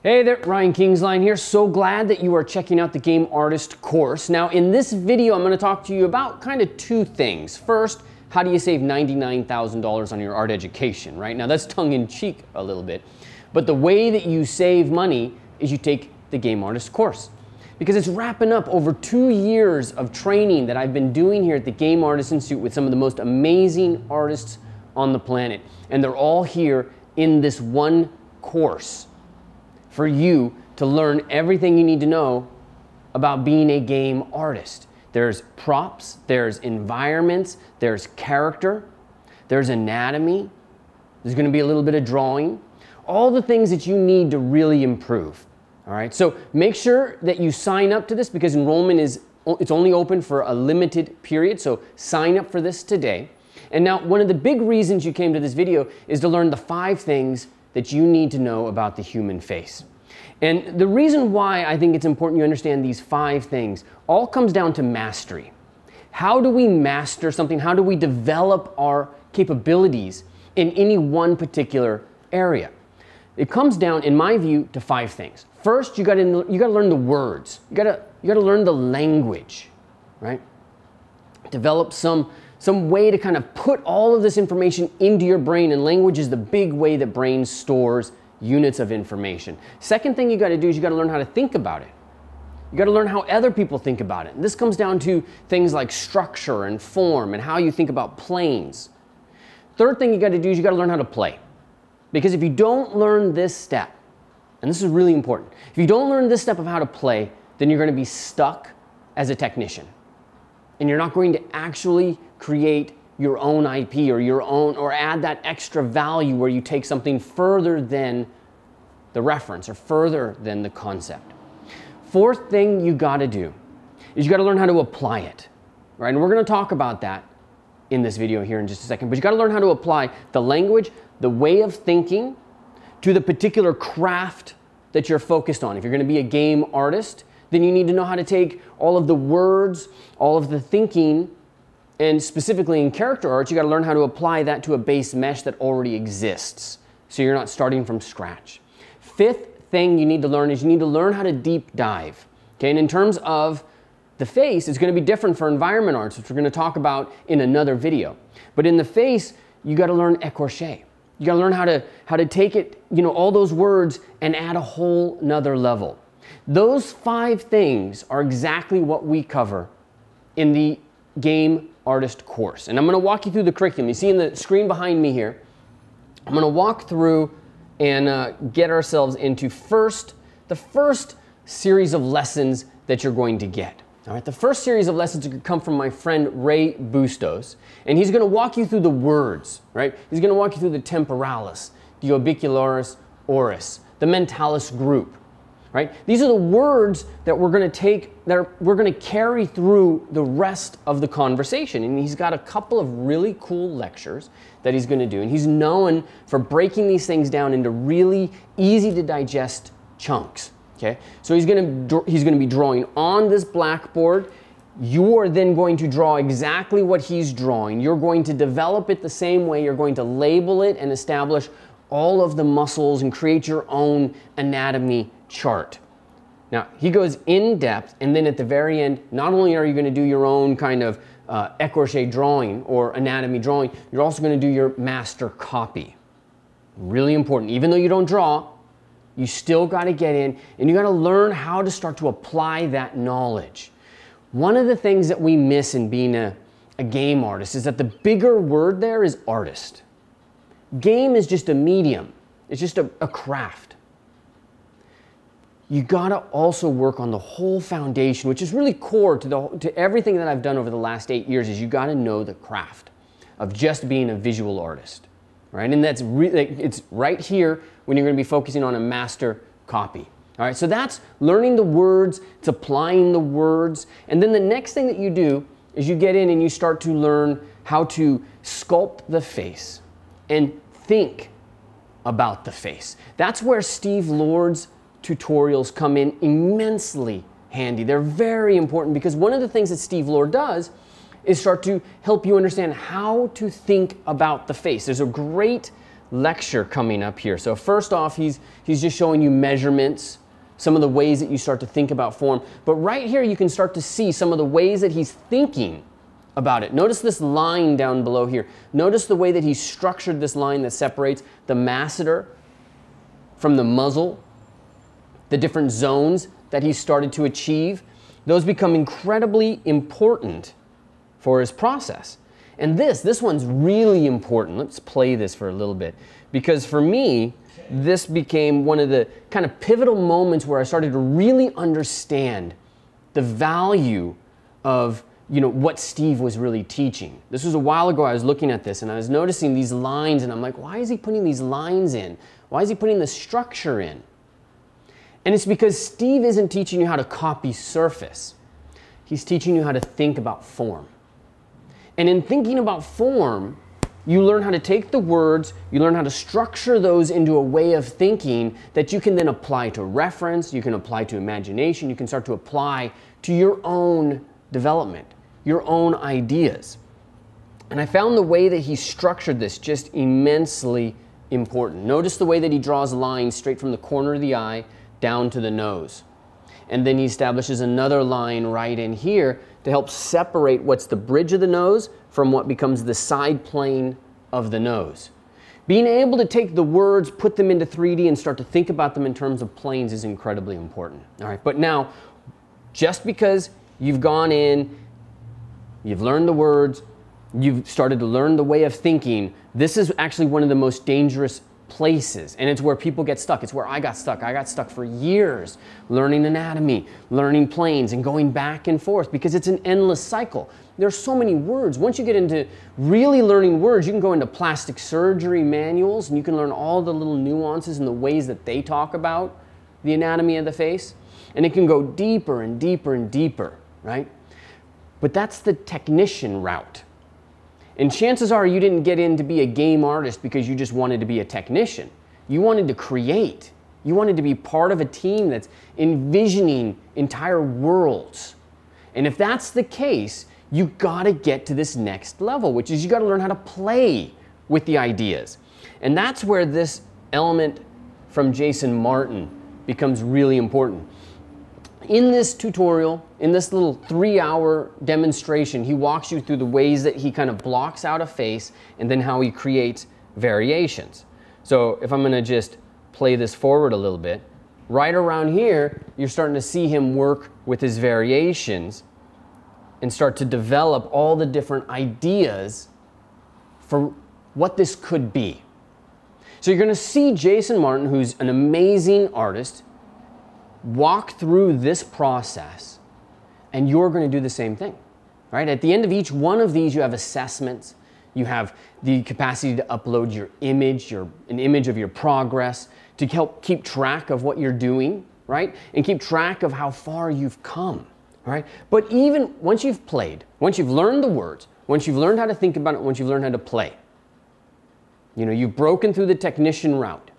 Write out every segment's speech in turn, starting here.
Hey there, Ryan Kingsline here. So glad that you are checking out the Game Artist course. Now in this video, I'm going to talk to you about kind of two things. First, how do you save $99,000 on your art education, right? Now that's tongue-in-cheek a little bit, but the way that you save money is you take the Game Artist course. Because it's wrapping up over 2 years of training that I've been doing here at the Game Artist Institute with some of the most amazing artists on the planet. And they're all here in this one course for you to learn everything you need to know about being a game artist. There's props, there's environments, there's character, there's anatomy, there's going to be a little bit of drawing, all the things that you need to really improve. All right, so make sure that you sign up to this because enrollment it's only open for a limited period, so sign up for this today. And now one of the big reasons you came to this video is to learn the 5 things that you need to know about the human face. And the reason why I think it's important you understand these 5 things all comes down to mastery. How do we master something? How do we develop our capabilities in any one particular area? It comes down, in my view, to 5 things. First, you got to learn the words. You got to learn the language, right? Develop some way to kind of put all of this information into your brain, and language is the big way that brain stores units of information. Second thing you got to do is you got to learn how to think about it. You got to learn how other people think about it. And this comes down to things like structure and form and how you think about planes. Third thing you got to do is you got to learn how to play. Because if you don't learn this step, and this is really important, if you don't learn this step of how to play, then you're going to be stuck as a technician. And you're not going to actually create your own IP or add that extra value where you take something further than the reference or further than the concept. Fourth thing you got to do is you got to learn how to apply it, right? And we're going to talk about that in this video here in just a second, but you got to learn how to apply the language, the way of thinking to the particular craft that you're focused on. If you're going to be a game artist, then you need to know how to take all of the words, all of the thinking, and specifically in character art, you got to learn how to apply that to a base mesh that already exists, so you're not starting from scratch. Fifth thing you need to learn is you need to learn how to deep dive. Okay, and in terms of the face, it's going to be different for environment arts, which we're going to talk about in another video. But in the face, you got to learn écorché. You got to learn how to take it, all those words and add a whole nother level. Those 5 things are exactly what we cover in the Game Artist course. And I'm going to walk you through the curriculum. You see in the screen behind me here, I'm going to walk through and get ourselves into the first series of lessons that you're going to get. All right, the first series of lessons come from my friend Ray Bustos, and he's going to walk you through the words, right? He's going to walk you through the temporalis, the orbicularis oris, the mentalis group, right? These are the words that we're going to take, we're going to carry through the rest of the conversation. And he's got a couple of really cool lectures that he's going to do, and he's known for breaking these things down into really easy to digest chunks. Okay, so he's going to be drawing on this blackboard. You are then going to draw exactly what he's drawing. You're going to develop it the same way. You're going to label it and establish all of the muscles and create your own anatomy chart. Now, he goes in depth, and then at the very end, not only are you going to do your own kind of écorché drawing or anatomy drawing, you're also going to do your master copy. Really important. Even though you don't draw, you still got to get in and you got to learn how to start to apply that knowledge. One of the things that we miss in being a game artist is that the bigger word there is artist. Game is just a medium. It's just a craft. You got to also work on the whole foundation, which is really core to everything that I've done over the last 8 years, is you got to know the craft of just being a visual artist. Right? And that's it's right here when you're going to be focusing on a master copy. All right, so that's learning the words, it's applying the words, and then the next thing that you do is you get in and you start to learn how to sculpt the face and think about the face. That's where Steve Lord's tutorials come in immensely handy. They're very important because one of the things that Steve Lord does is start to help you understand how to think about the face. There's a great lecture coming up here. So first off, he's just showing you measurements, some of the ways that you start to think about form. But right here, you can start to see some of the ways that he's thinking about it. Notice this line down below here. Notice the way that he structured this line that separates the masseter from the muzzle, the different zones that he started to achieve. Those become incredibly important for his process. And this one's really important. Let's play this for a little bit. Because for me, this became one of the kind of pivotal moments where I started to really understand the value of what Steve was really teaching. This was a while ago. I was looking at this and I was noticing these lines and I'm like, why is he putting these lines in? Why is he putting the structure in? And it's because Steve isn't teaching you how to copy surface. He's teaching you how to think about form. And in thinking about form, you learn how to take the words, you learn how to structure those into a way of thinking that you can then apply to reference, you can apply to imagination, you can start to apply to your own development, your own ideas. And I found the way that he structured this just immensely important. Notice the way that he draws lines straight from the corner of the eye down to the nose. And then he establishes another line right in here to help separate what's the bridge of the nose from what becomes the side plane of the nose. Being able to take the words, put them into 3D and start to think about them in terms of planes is incredibly important. All right, but now, just because you've gone in, you've learned the words, you've started to learn the way of thinking, this is actually one of the most dangerous places, and it's where people get stuck. It's where I got stuck. I got stuck for years learning anatomy, learning planes, and going back and forth because it's an endless cycle. There's so many words. Once you get into really learning words, you can go into plastic surgery manuals and you can learn all the little nuances and the ways that they talk about the anatomy of the face, and it can go deeper and deeper and deeper, right? But that's the technician route. And chances are you didn't get in to be a game artist because you just wanted to be a technician. You wanted to create. You wanted to be part of a team that's envisioning entire worlds. And if that's the case, you gotta get to this next level, which is you gotta learn how to play with the ideas. And that's where this element from Jason Martin becomes really important. In this tutorial, in this little 3-hour demonstration, he walks you through the ways that he kind of blocks out a face and then how he creates variations. So if I'm gonna just play this forward a little bit, right around here, you're starting to see him work with his variations and start to develop all the different ideas for what this could be. So you're gonna see Jason Martin, who's an amazing artist, walk through this process, and you're going to do the same thing, right? At the end of each one of these, you have assessments. You have the capacity to upload your image, an image of your progress, to help keep track of what you're doing, right? And keep track of how far you've come, right? But even once you've played, once you've learned the words, once you've learned how to think about it, once you've learned how to play, you've broken through the technician route.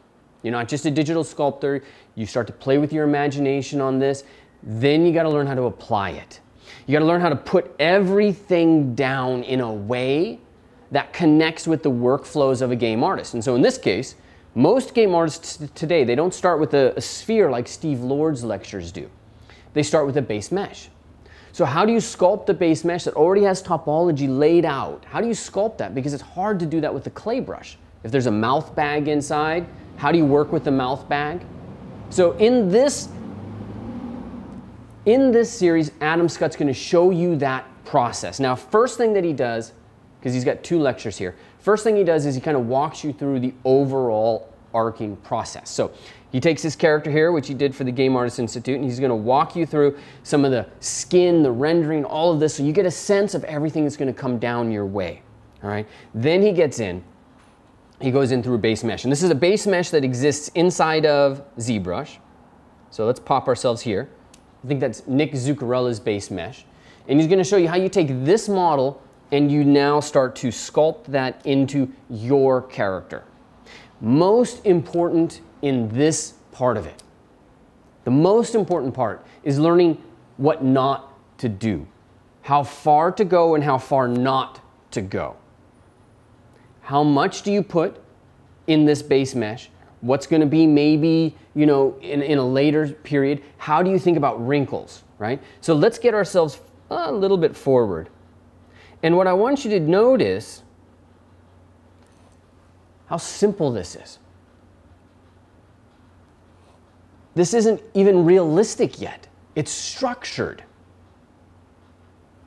You're not just a digital sculptor. You start to play with your imagination on this. Then you got to learn how to apply it. You got to learn how to put everything down in a way that connects with the workflows of a game artist. And so in this case, most game artists today, they don't start with a sphere like Steve Lord's lectures do. They start with a base mesh. So how do you sculpt a base mesh that already has topology laid out? How do you sculpt that? Because it's hard to do that with a clay brush. If there's a mouth bag inside, how do you work with the mouth bag? So in this series, Adam Scutt's going to show you that process. Now, first thing that he does, because he's got 2 lectures here, first thing he does is he kind of walks you through the overall arcing process. So he takes his character here, which he did for the Game Artists Institute, and he's going to walk you through some of the skin, the rendering, all of this, so you get a sense of everything that's going to come down your way. All right. Then he gets in. He goes in through a base mesh. And this is a base mesh that exists inside of ZBrush. So let's pop ourselves here. I think that's Nick Zuccarella's base mesh. And he's going to show you how you take this model and you now start to sculpt that into your character. Most important in this part of it, the most important part is learning what not to do, how far to go and how far not to go. How much do you put? in this base mesh? What's going to be maybe, you know, in a later period? How do you think about wrinkles, right? So let's get ourselves a little bit forward. And what I want you to notice, how simple this is. This isn't even realistic yet. It's structured.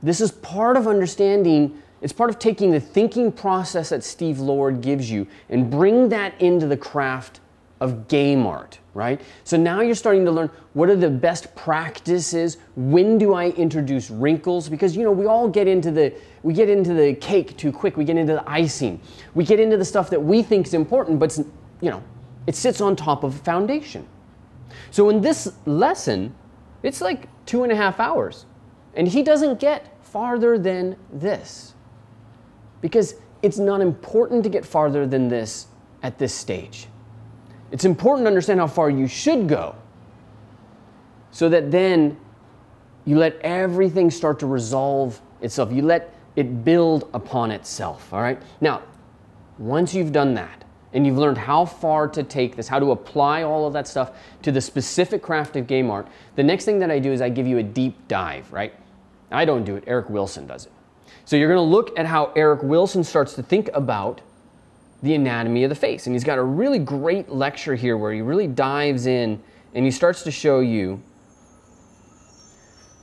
This is part of understanding, it's part of taking the thinking process that Steve Lord gives you and bring that into the craft of game art, right? So now you're starting to learn what are the best practices, when do I introduce wrinkles? Because, you know, we all get into the cake too quick, we get into the icing, we get into the stuff that we think is important, but, you know, it sits on top of a foundation. So in this lesson, it's like 2.5 hours. And he doesn't get farther than this because it's not important to get farther than this at this stage. It's important to understand how far you should go so that then you let everything start to resolve itself. You let it build upon itself, all right? Now, once you've done that and you've learned how far to take this, how to apply all of that stuff to the specific craft of game art, the next thing that I do is I give you a deep dive, right? I don't do it, Eric Wilson does it. So you're gonna look at how Eric Wilson starts to think about the anatomy of the face. And he's got a really great lecture here where he really dives in and he starts to show you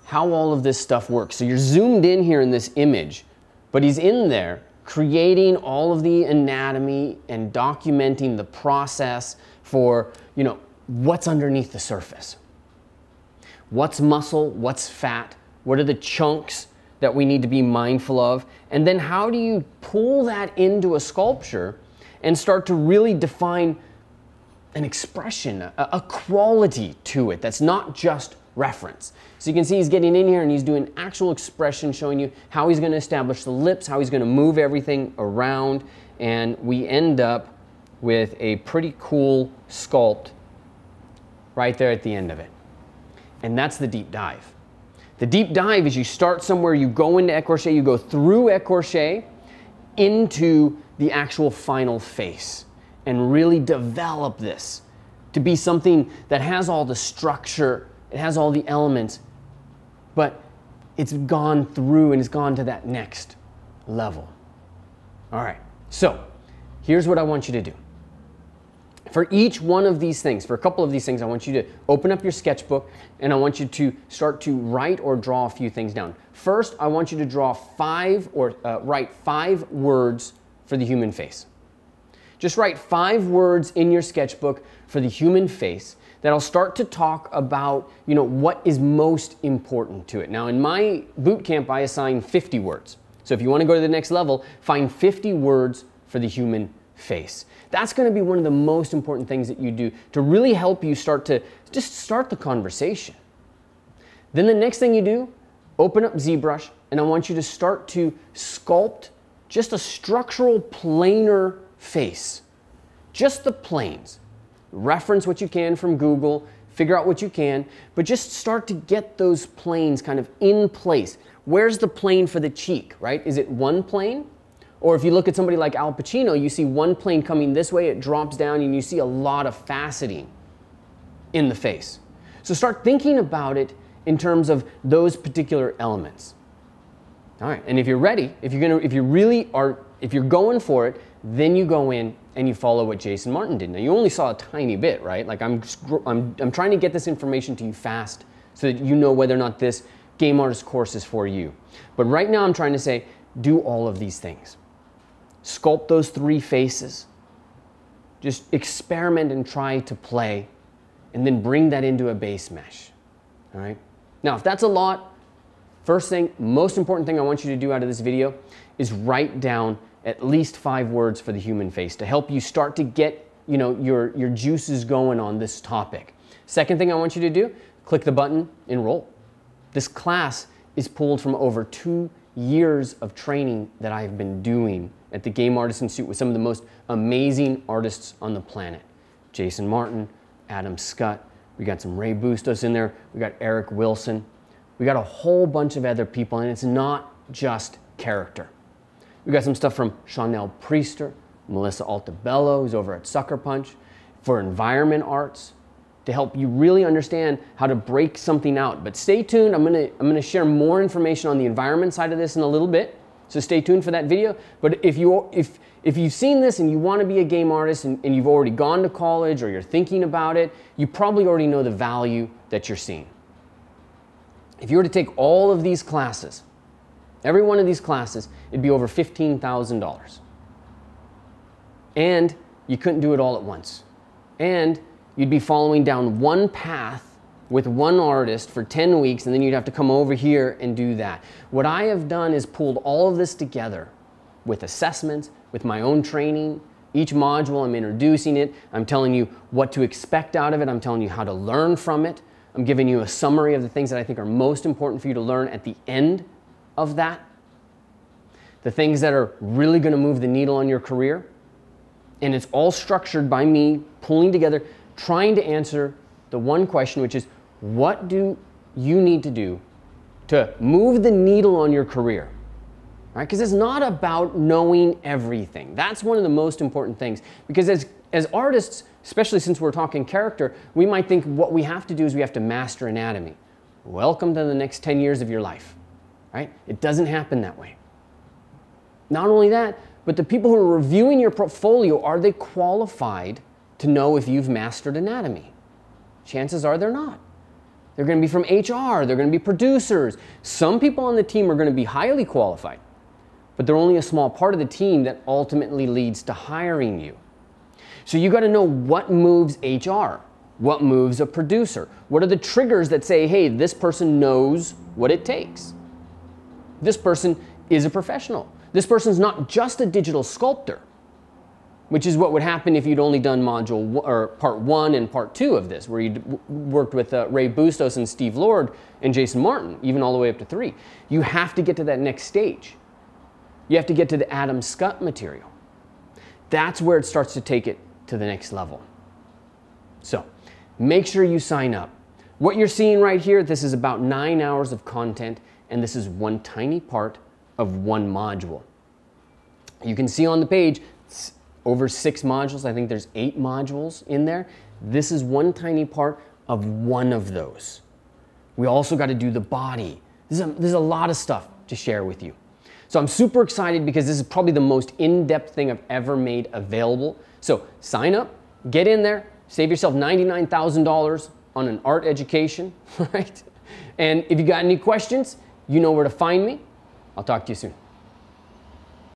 how all of this stuff works. So you're zoomed in here in this image, but he's in there creating all of the anatomy and documenting the process for, you know, what's underneath the surface. What's muscle, what's fat, what are the chunks that we need to be mindful of? And then how do you pull that into a sculpture and start to really define an expression, a quality to it that's not just reference. So you can see he's getting in here and he's doing actual expression, showing you how he's going to establish the lips, how he's going to move everything around, and we end up with a pretty cool sculpt right there at the end of it. And that's the deep dive. The deep dive is you start somewhere, you go into écorché, you go through écorché into the actual final face and really develop this to be something that has all the structure, it has all the elements, but it's gone through and it's gone to that next level. All right, so here's what I want you to do. For each one of these things, for a couple of these things, I want you to open up your sketchbook and I want you to start to write or draw a few things down. First, I want you to draw write 5 words for the human face. Just write 5 words in your sketchbook for the human face that'll start to talk about, you know, what is most important to it. Now, in my boot camp, I assign 50 words. So if you want to go to the next level, find 50 words for the human face. That's going to be one of the most important things that you do to really help you start to just start the conversation. Then the next thing you do, open up ZBrush, and I want you to start to sculpt just a structural planar face. Just the planes. Reference what you can from Google, figure out what you can, but just start to get those planes kind of in place. Where's the plane for the cheek, right? Is it one plane? Or if you look at somebody like Al Pacino, you see one plane coming this way, it drops down, and you see a lot of faceting in the face. So start thinking about it in terms of those particular elements. All right, and if you're ready, if you're going for it, then you go in and you follow what Jason Martin did. Now you only saw a tiny bit, right? Like I'm trying to get this information to you fast so that you know whether or not this game artist course is for you. But right now I'm trying to say, do all of these things. Sculpt those 3 faces. Just experiment and try to play, and then bring that into a base mesh. All right? Now, if that's a lot, first thing, most important thing I want you to do out of this video is write down at least 5 words for the human face to help you start to get, you know, your juices going on this topic. Second thing I want you to do, click the button, enroll. This class is pulled from over 2 years of training that I've been doing at the Game Artists Institute with some of the most amazing artists on the planet. Jason Martin, Adam Scott, we got some Ray Bustos in there, we got Eric Wilson, we got a whole bunch of other people, and it's not just character. We got some stuff from Chanel Priester, Melissa Altabello, who's over at Sucker Punch, for environment arts, to help you really understand how to break something out. But stay tuned, I'm gonna share more information on the environment side of this in a little bit, so stay tuned for that video. But if you've seen this and you want to be a game artist and you've already gone to college or you're thinking about it, you probably already know the value that you're seeing. If you were to take all of these classes, every one of these classes, it'd be over $15,000. And you couldn't do it all at once. And you'd be following down one path with one artist for 10 weeks, and then you'd have to come over here and do that. What I have done is pulled all of this together with assessments, with my own training. Each module, I'm introducing it. I'm telling you what to expect out of it. I'm telling you how to learn from it. I'm giving you a summary of the things that I think are most important for you to learn at the end of that. The things that are really going to move the needle on your career. And it's all structured by me pulling together, trying to answer the one question, which is, what do you need to do to move the needle on your career? Right? Because it's not about knowing everything. That's one of the most important things. Because as artists, especially since we're talking character, we might think what we have to do is we have to master anatomy. Welcome to the next 10 years of your life. Right? It doesn't happen that way. Not only that, but the people who are reviewing your portfolio, are they qualified to know if you've mastered anatomy? Chances are they're not. They're going to be from HR, they're going to be producers. Some people on the team are going to be highly qualified, but they're only a small part of the team that ultimately leads to hiring you. So you got to know what moves HR, what moves a producer. What are the triggers that say, hey, this person knows what it takes? This person is a professional. This person's not just a digital sculptor, which is what would happen if you'd only done part 1 and part 2 of this, where you'd worked with Ray Bustos and Steve Lord and Jason Martin, even all the way up to 3. You have to get to that next stage. You have to get to the Adam Scott material. That's where it starts to take it to the next level. So make sure you sign up. What you're seeing right here, this is about 9 hours of content, and this is one tiny part of one module. You can see on the page, it's over 6 modules. I think there's 8 modules in there. This is one tiny part of one of those. We also got to do the body. There's a lot of stuff to share with you. So I'm super excited because this is probably the most in-depth thing I've ever made available. So sign up, get in there, save yourself $99,000 on an art education, right? And if you got any questions, you know where to find me. I'll talk to you soon.